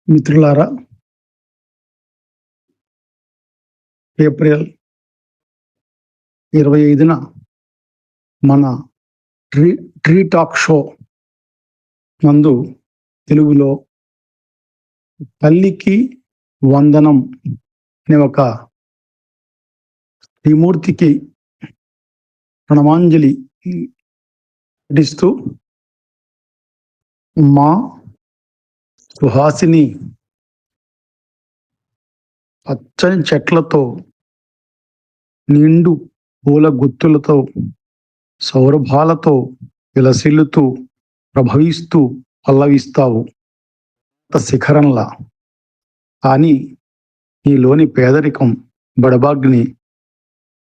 మిత్రులారా, ఏప్రిల్ 25న మన tree tree talk show నందు తెలుగులో తల్లికి వందనం అనే ఒక త్రిమూర్తికి ప్రణమాంజలి ఘటిస్తూ మా సుహాసిని పచ్చని చెట్లతో, నిండు పూల గుత్తులతో, సౌరభాలతో విలసిల్లుతూ ప్రభవిస్తూ పల్లవిస్తావు శిఖరంలా. కానీ నీలోని పేదరికం బడబాగ్ని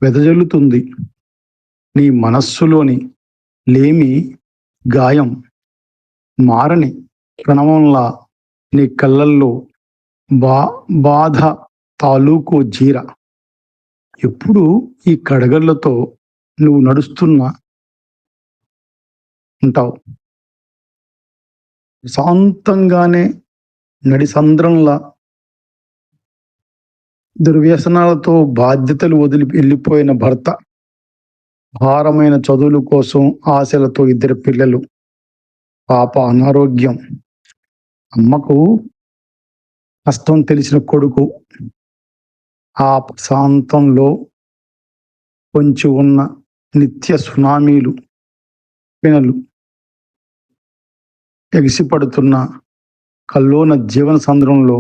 వెదజల్లుతుంది. నీ మనస్సులోని లేమి గాయం మారని ప్రణవంలా నీ కళ్ళల్లో బాధ తాలూకు జీర. ఎప్పుడు ఈ కడగళ్లతో నువ్వు నడుస్తున్నా ఉంటావు. శాంతంగానే నడిసంద్రంలా దుర్వ్యసనాలతో బాధ్యతలు వదిలి వెళ్ళిపోయిన భర్త, భారమైన చదువుల కోసం ఆశలతో 2 పిల్లలు, పాప అనారోగ్యం, అమ్మకు కష్టం తెలిసిన కొడుకు. ఆ ప్రశాంతంలో పొంచి ఉన్న నిత్య సునామీలు, పినలు, ఎగిసిపడుతున్న కల్లోన జీవన సంద్రంలో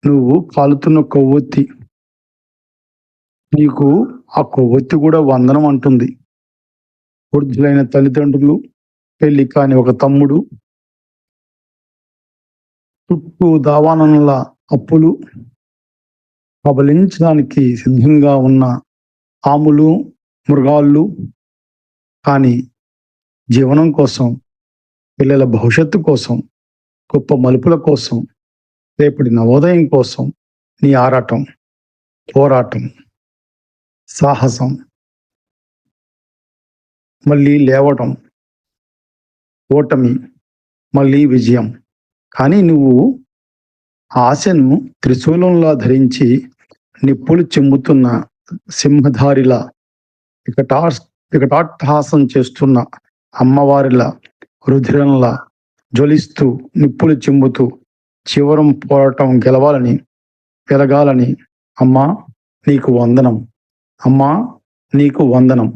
నువ్వు కాలుతున్న కొవ్వొత్తి. నీకు ఆ కొవ్వొత్తి కూడా వందనం అంటుంది. వృద్ధులైన తల్లిదండ్రులు, పెళ్లి కాని ఒక తమ్ముడు, చుట్టూ దావానల అప్పులు, కబలించడానికి సిద్ధంగా ఉన్న ఆములు, మృగాళ్ళు. కానీ జీవనం కోసం, పిల్లల భవిష్యత్తు కోసం, గొప్ప మలుపుల కోసం, రేపటి నవోదయం కోసం నీ ఆరాటం, పోరాటం, సాహసం, మళ్ళీ లేవటం, ఓటమి, మళ్ళీ విజయం. కానీ నువ్వు ఆశను త్రిశూలంలా ధరించి నిప్పులు చిమ్ముతున్న సింహధారిలా, వికటాట్టహాసం చేస్తున్న అమ్మవారిలా, రుధిరంలా జ్వలిస్తూ నిప్పులు చిమ్ముతూ చివరం పోరాటం గెలవాలని, వెలగాలని. అమ్మా నీకు వందనం, అమ్మా నీకు వందనం.